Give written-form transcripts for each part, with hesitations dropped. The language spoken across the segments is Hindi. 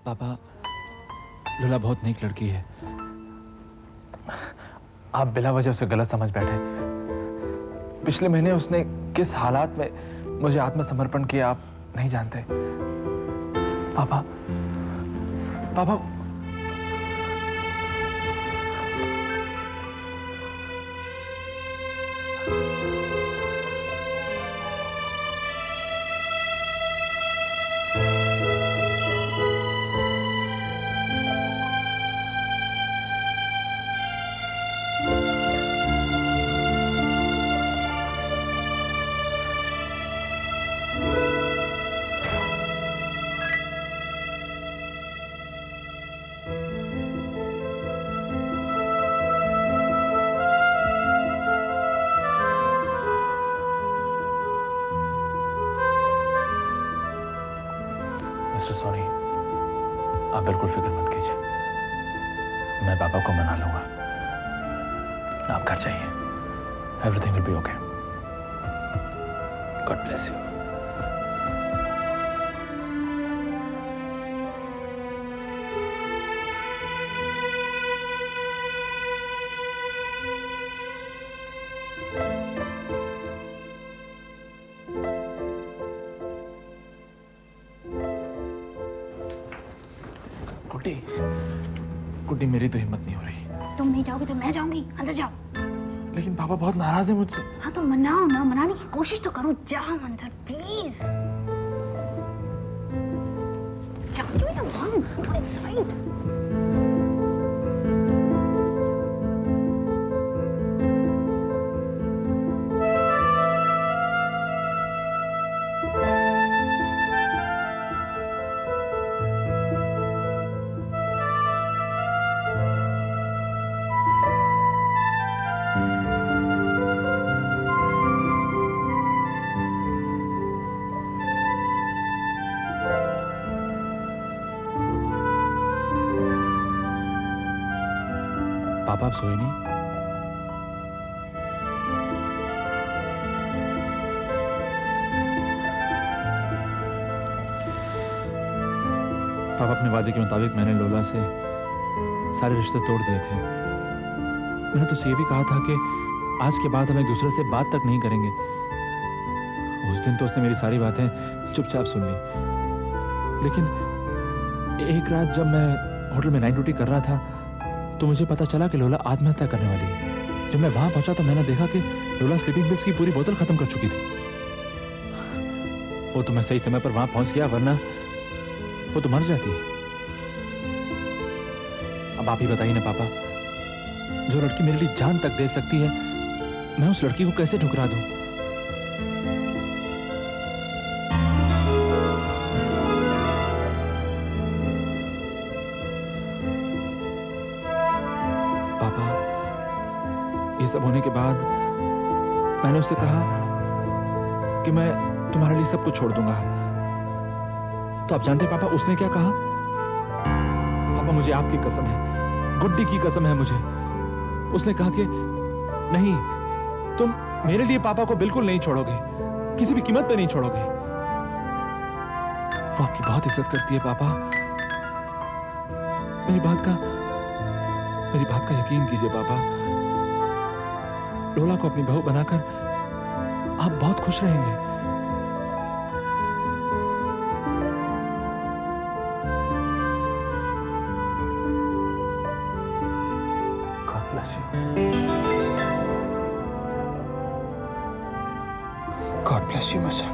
पापा, लूला बहुत नेक लड़की है। आप बिला वजह उसे गलत समझ बैठे। पिछले महीने उसने किस हालात में मुझे आत्मसमर्पण किया आप नहीं जानते। पापा, पापा, मिस्टर सोनी, आप बिल्कुल फिक्र मत कीजिए। मैं पापा को मना लूंगा। आप घर जाइए। Everything will be okay. God bless you. Guddi, Guddi, मेरी तो हिम्मत नहीं हो रही। तुम नहीं जाओगे तो मैं जाऊंगी। अंदर जाओ। लेकिन पापा बहुत नाराज है मुझसे। हाँ तो मनाओ ना, मनाने की कोशिश तो करो। जाओ अंदर प्लीज। जाओ ना मॉम, गो इनसाइड। पापा, आप सोए नहीं? पापा, अपने वादे के मुताबिक मैंने लोला से सारे रिश्ते तोड़ दिए थे। मैंने तो ये भी कहा था कि आज के बाद हम एक दूसरे से बात तक नहीं करेंगे। उस दिन तो उसने मेरी सारी बातें चुपचाप सुन ली। लेकिन एक रात जब मैं होटल में नाइट ड्यूटी कर रहा था तो मुझे पता चला कि लोला आत्महत्या करने वाली है। जब मैं वहां पहुंचा तो मैंने देखा कि लोला स्लीपिंग पिल्स की पूरी बोतल खत्म कर चुकी थी। वो तो मैं सही समय पर वहां पहुंच गया, वरना वो तो मर जाती। अब आप ही बताइए ना पापा, जो लड़की मेरे लिए जान तक दे सकती है, मैं उस लड़की को कैसे ठुकरा दूं? ये सब होने के बाद मैंने उससे कहा कि मैं तुम्हारे लिए सब कुछ छोड़ दूंगा। तो आप जानते हैं पापा उसने क्या कहा? पापा, मुझे आपकी कसम है, गुड्डी की कसम है मुझे। उसने कहा कि नहीं, तुम मेरे लिए पापा को बिल्कुल नहीं छोड़ोगे, किसी भी कीमत पे नहीं छोड़ोगे। वो आपकी बहुत इज्जत करती है पापा। मेरी बात का यकीन कीजिए पापा। लोला को अपनी बहू बनाकर आप बहुत खुश रहेंगे। God bless you. God bless you, my son.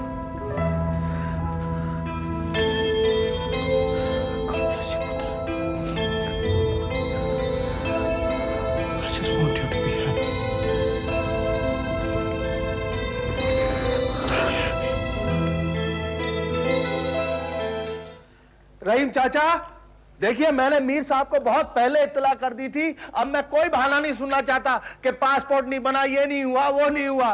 God bless you, mother. I just want you to be happy. रहीम चाचा, देखिए मैंने मीर साहब को बहुत पहले इत्तला कर दी थी। अब मैं कोई बहाना नहीं सुनना चाहता कि पासपोर्ट नहीं बना, ये नहीं हुआ, वो नहीं हुआ।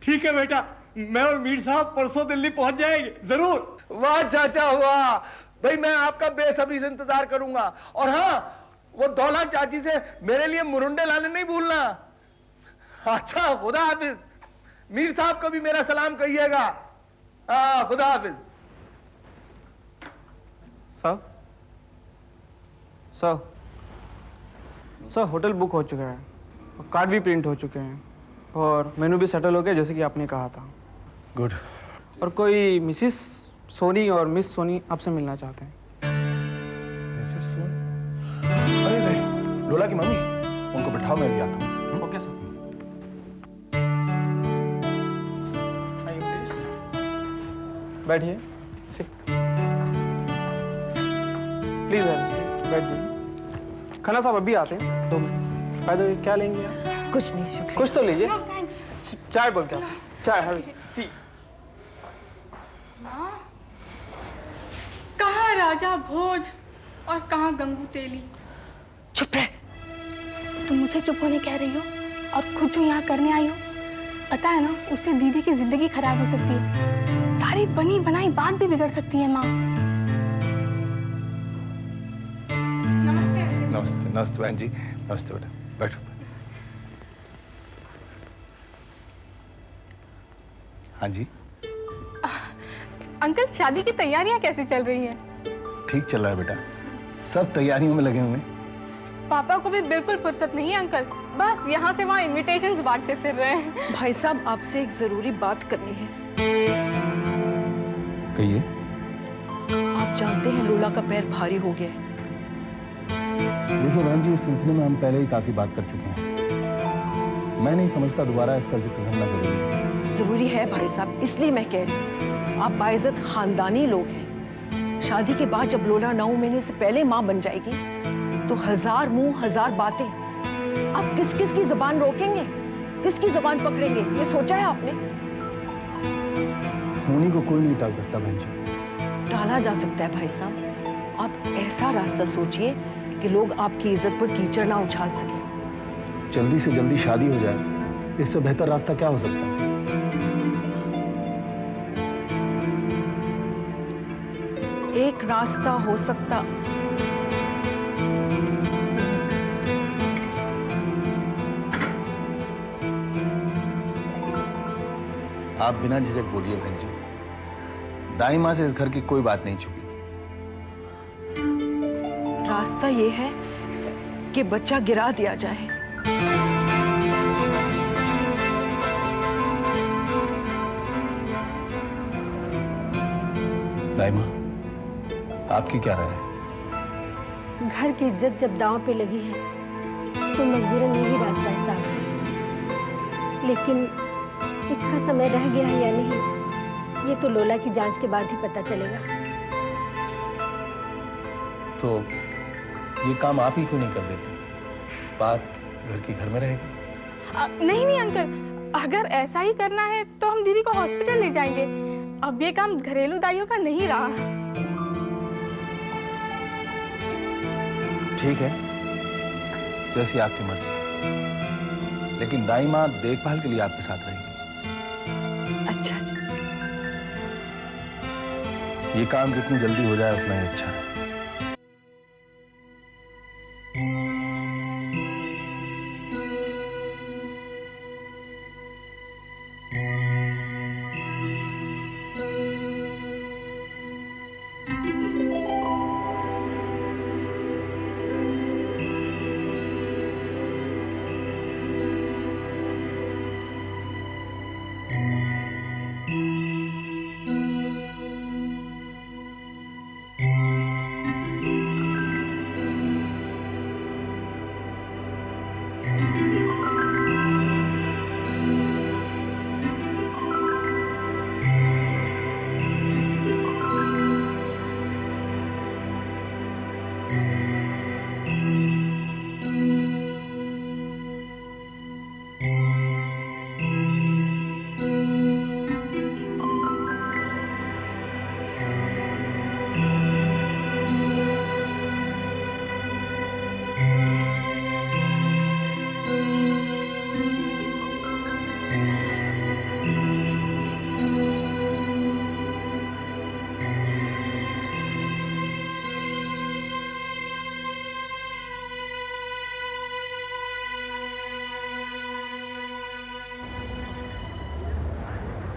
ठीक है बेटा, मैं और मीर साहब परसों दिल्ली पहुंच जाएंगे जरूर। वाह चाचा वाह, भाई मैं आपका बेसब्री से इंतजार करूंगा। और हाँ, वो दौलत चाची से मेरे लिए मुरुंडे लाने नहीं भूलना। अच्छा, खुदा हाफिज। मीर साहब को भी मेरा सलाम कहिएगा। खुदा हाफिज। साहब, सर होटल बुक हो चुका है, कार्ड भी प्रिंट हो चुके हैं और मेनू भी सेटल हो गया जैसे कि आपने कहा था। गुड। और कोई मिसिस सोनी और मिस सोनी आपसे मिलना चाहते हैं। मिसेस सोनी? अरे नहीं, लोला की मम्मी, उनको बिठाओ, मैं भी आता हूँ। Okay sir. आइए प्लीज, बैठिए। प्लीज बैठ जाइए। खन्ना साहब अभी आते हैं, 2 मिनट। बाय द वे, क्या लेंगे आप? कुछ नहीं, शुक्रिया। कुछ तो लीजिए। No, thanks. चाय बोल क्या? चाय हर टी। कहाँ राजा भोज और कहाँ गंगू तेली? चुप रह। तुम मुझे चुप होने कह रही हो और खुद जो यहाँ करने आई हो। पता है ना, उससे दीदी की जिंदगी खराब हो सकती है। सारी बनी बनाई बात भी बिगड़ सकती है माँ। नमस्ते अंकल। नमस्ते। नमस्ते बहन जी। नमस्ते बेटा, बैठो। हाँ जी। अंकल, शादी की तैयारियां कैसी चल रही हैं? ठीक चल रहा है बेटा, सब तैयारियों में लगे हुए हैं। पापा को भी बिल्कुल फुर्सत नहीं है अंकल, बस यहाँ से वहाँ इनविटेशंस बांटते फिर रहे हैं। भाई साहब, आपसे एक जरूरी बात करनी है। कहिए। आप जानते हैं लोला का पैर भारी हो गया है। देखिए बहन जी, इस सिलसिले में हम पहले ही काफी बात कर चुके हैं। मैं नहीं समझता दोबारा इसका जिक्र करना जरूरी है। जरूरी है भाई साहब, इसलिए मैं कह रही हूँ। आप बाइज्जत खानदानी लोग हैं। शादी के बाद जब लोला 9 महीने से पहले माँ बन जाएगी तो 1000 मुंह 1000 बातें। आप किस किस की जबान रोकेंगे, किसकी जबान पकड़ेंगे, ये सोचा है आपने? होनी को कोई नहीं टाल सकता बहन जी। टाला जा सकता है भाई साहब। आप ऐसा रास्ता सोचिए कि लोग आपकी इज्जत पर कीचड़ ना उछाल सके। जल्दी से जल्दी शादी हो जाए, इससे बेहतर रास्ता क्या हो सकता है? एक रास्ता हो सकता। आप बिना झिझक बोलिए बहन जी, दाई माँ से इस घर की कोई बात नहीं छुपी। रास्ता ये है कि बच्चा गिरा दिया जाए। दाई माँ, आपकी क्या राय है? घर की इज्जत जब दांव पे लगी है तो मजबूरन यही रास्ता है साहब जी। लेकिन इसका समय रह गया है या नहीं, ये तो लोला की जांच के बाद ही पता चलेगा। तो ये काम आप ही क्यों नहीं कर देते? बात घर की घर में रहेगी। नहीं नहीं अंकल, अगर ऐसा ही करना है तो हम दीदी को हॉस्पिटल ले जाएंगे। अब ये काम घरेलू दाइयों का नहीं रहा। ठीक है, जैसी आपकी मर्जी, लेकिन दाई माँ देखभाल के लिए आपके साथ रहेगी। अच्छा जी। ये काम जितनी जल्दी हो जाए उतना ही अच्छा है।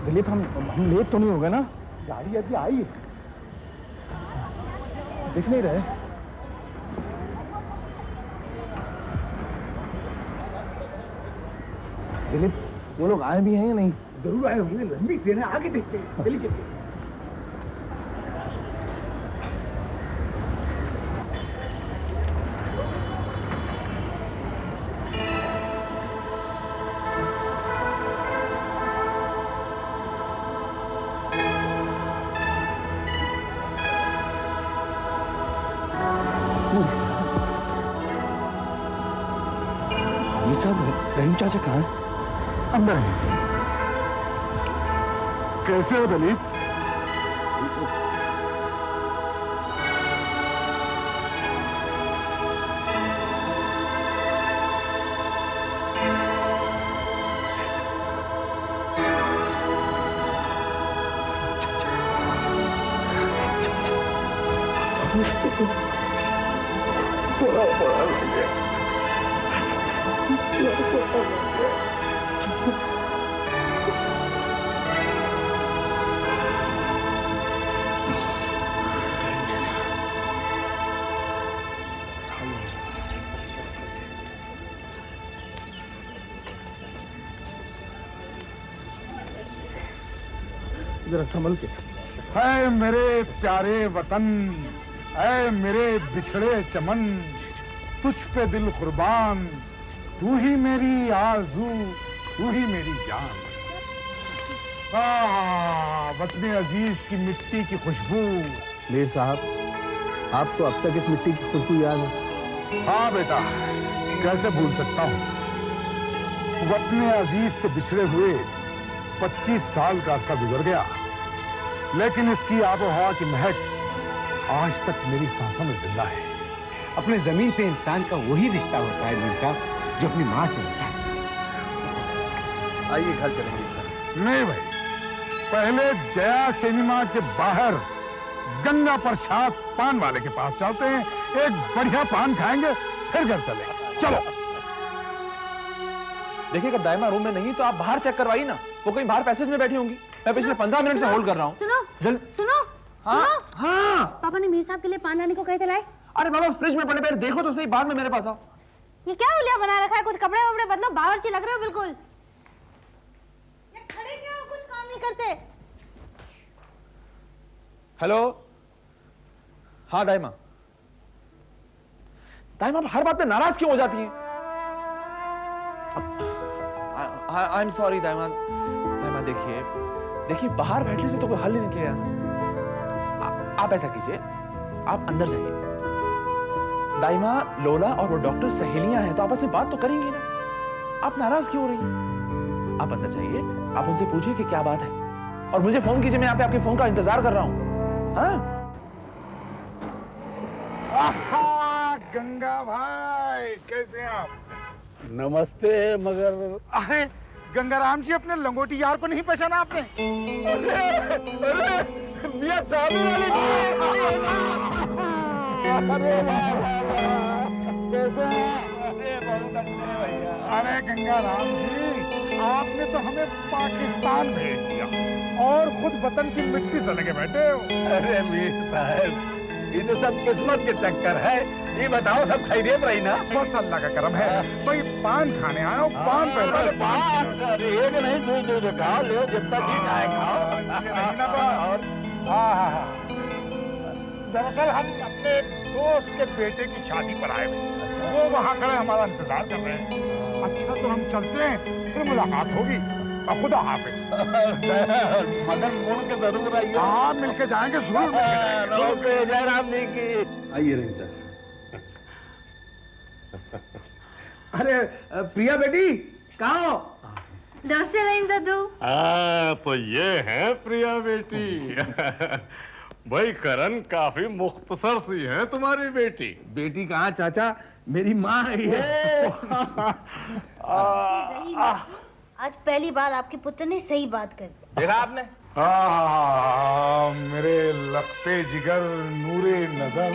दिलीप, हम लेट तो नहीं हो गए ना? गाड़ी अभी आई, दिख नहीं रहे। दिलीप, वो लोग आए भी हैं या नहीं? जरूर आए होंगे, लंबी ट्रेन है, आगे देखते हैं। चलिए चलिए। ये साहब, रहीम चाचा कहाँ हैं? अंदर है। कैसे हो दिलीप? जरा संभल के। है मेरे प्यारे वतन, है मेरे बिछड़े चमन, तुझ पे दिल कुर्बान, तू ही मेरी आरज़ू, तू ही मेरी जान। वतन अजीज की मिट्टी की खुशबू। मीर साहब, आपको अब तक इस मिट्टी की खुशबू याद है? हाँ बेटा, कैसे भूल सकता हूँ। वतन अजीज से बिछड़े हुए 25 साल का अरसा गुजर गया, लेकिन इसकी आबो हवा की महक आज तक मेरी सांसों में जिंदा है। अपने जमीन से इंसान का वही रिश्ता होता है मीर साहब, जो अपनी माँ से होता है। आइए घर चलेंगे। नहीं भाई, पहले जया सिनेमा के बाहर गंगा प्रसाद पान वाले के पास चलते हैं, एक बढ़िया पान खाएंगे, फिर घर चलेंगे। चलो। देखिएगा, दाइमा रूम में नहीं तो आप बाहर चेक करवाइए ना, वो कहीं बाहर पैसेज में बैठी होंगी। मैं पिछले 15 मिनट से होल्ड कर रहा हूँ। सुनो जल सुनो हाँ सुनो। हाँ। पापा ने मीर साहब के लिए पान लाने को कहे थे, लाए? अरे बाबा, फ्रिज में पड़े पैर देखो तो सही, बाद में मेरे पास आओ। ये क्या हुलिया बना रखा है? कुछ कपड़े वपड़े बदलो, बावर्ची लग रहे हो बिल्कुल। ये खड़े क्या हो, कुछ काम नहीं करते? हेलो। हाँ दाइमा, दाइमा आप हर बात पे नाराज क्यों हो जाती हैं? I am sorry दाइमा। दाइमा देखिए बाहर बैठने से तो कोई हल ही निकलेगा ना। आप ऐसा कीजिए, आप अंदर जाइए। दाइमा, लोला और वो डॉक्टर सहेलियां हैं तो आपस में बात तो करेंगी ना। आप नाराज क्यों हो रही हैं? आप अंदर जाइए, आप उनसे पूछिए कि क्या बात है, और मुझे फोन कीजिए, मैं यहाँ पे आपके फोन का इंतजार कर रहा हूँ। हाँ? गंगा भाई, कैसे हैं आप? नमस्ते। मगर अरे गंगाराम जी, अपने लंगोटी यार को नहीं पहचाना आपने? मियां साहब वाले कैसे हैं? अरे गंगाराम जी, आपने तो हमें पाकिस्तान भेज दिया और खुद वतन की मिट्टी से लगे बैठे हो। अरे मीर साहब, ये तो सब किस्मत के चक्कर है। ये बताओ, सब खैरियत रही ना? बस अल्लाह का करम है। भाई पान खाने आया हो, पान पहले पान। अरे एक नहीं, दो खाओ, ले जितना जी चाहे खाओ। और हाँ, दरअसल हम अपने दोस्त के बेटे की शादी पर आए हुए, वो वहाँ खड़े हमारा इंतजार कर रहे हैं। अच्छा तो हम चलते हैं, फिर मुलाकात होगी। खुदा हाफिज। मगर मुड़ के जरूर आइए। हाँ, मिलके जाएंगे जरूर। जयराम जी की। आइए रहीम चाचा। अरे प्रिया बेटी, कहाँ हो? नमस्ते रहीम दादू। तो ये है प्रिया बेटी। भाई करण, काफी मुख्तसर सी है तुम्हारी बेटी। बेटी कहाँ चाचा, मेरी माँ है ये। आज पहली बार आपके पुत्र ने सही बात कर दी। देखा आपने? मेरे लखते जिगर, नूरे नजर,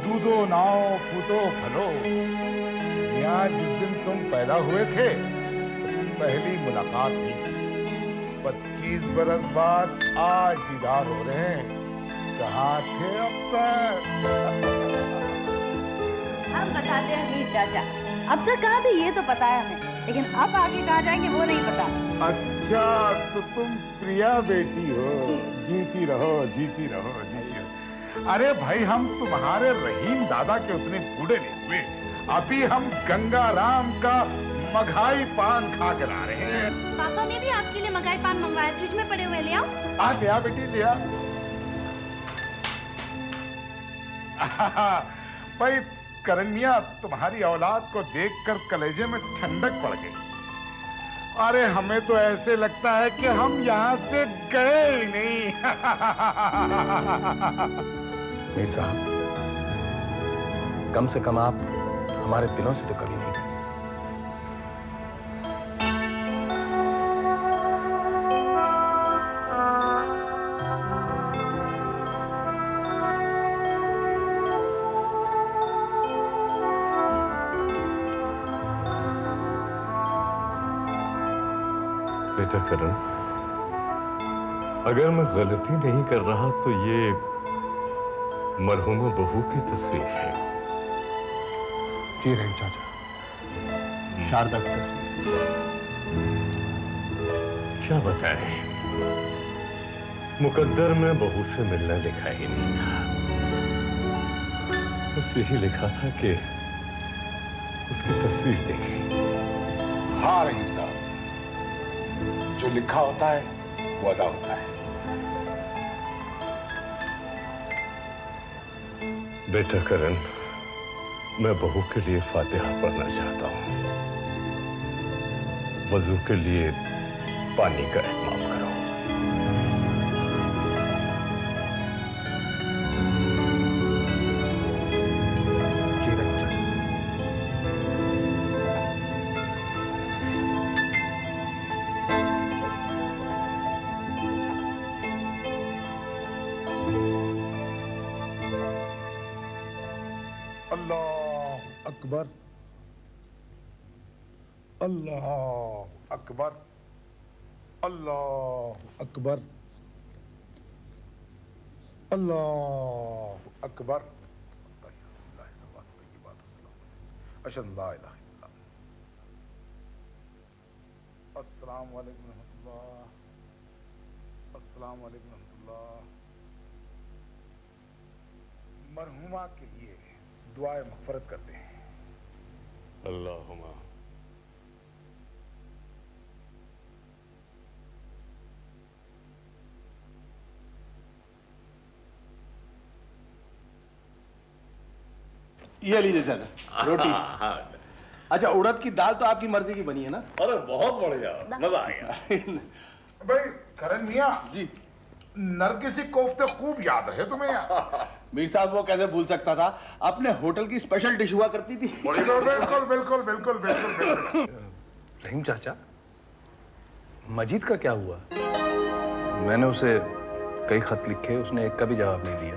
दूधो नाव फूटो फलो। यहाँ जिस दिन तुम पैदा हुए थे, पहली मुलाकात हुई। 25 बरस बाद आज दीदार हो रहे हैं। कहाँ थे अब तक? हम बताते हैं मीर चाचा, अब तक कहाँ थे ये तो पता है हमें। लेकिन अब आगे कहाँ जाएंगे वो नहीं पता। अच्छा, तो तुम प्रिया बेटी हो। जीती रहो, जीती रहो, जीती रहो। अरे भाई, हम तुम्हारे रहीम दादा के उतने बूढ़े नहीं हुए। अभी हम गंगा राम का मघाई पान खा कर आ रहे हैं। पापा ने भी आपके लिए मघाई पान मंगवाया, फ्रिज में पड़े हुए, ले आओ। ले आ बेटी, ले आ। भाई करण मियां, तुम्हारी औलाद को देखकर कलेजे में ठंडक पड़ गई। अरे हमें तो ऐसे लगता है कि हम यहाँ से गए ही नहीं। मीर साहब, कम से कम आप हमारे दिलों से तो कभी नहीं गए। बेटा करण, अगर मैं गलती नहीं कर रहा तो ये मरहूमा बहू की तस्वीर है। जी रहीम चाचा, शारदा की तस्वीर। क्या बताएं, मुकद्दर में बहू से मिलना लिखा ही नहीं था। बस यही लिखा था कि उसकी तस्वीर देखी। हाँ रहीम साहब, जो लिखा होता है वो अदा होता है। बेटा करण, मैं बहू के लिए फातिहा पढ़ना चाहता हूँ। वजू के लिए पानी का एहतमाम करो। जी रहीम चाचा। अल्लाह अकबर, अल्लाह अकबर, अल्लाह अकबर, अल्लाह अकबर। अस्सलाम वालेकुम रहमतुल्लाह, अस्सलाम वालेकुम रहमतुल्लाह। मरहुमा के लिए दुआए मग़फ़िरत करते हैं। अल्लाहुम्मा। ये लीजिए चाचा, रोटी। अच्छा, उड़द की दाल तो आपकी मर्जी की बनी है ना? अरे बहुत बढ़िया, मजा आ गया। भाई करण मियां जी। नरगिसी कोफ्ते खूब याद रहे तुम्हें यार। मीर साहब, वो कैसे भूल सकता था, अपने होटल की स्पेशल डिश हुआ करती थी। बिल्कुल बिल्कुल बिल्कुल बिल्कुल बिल्कुल। रहीम चाचा, मजीद का क्या हुआ? मैंने उसे कई खत लिखे, उसने एक का भी जवाब नहीं दिया।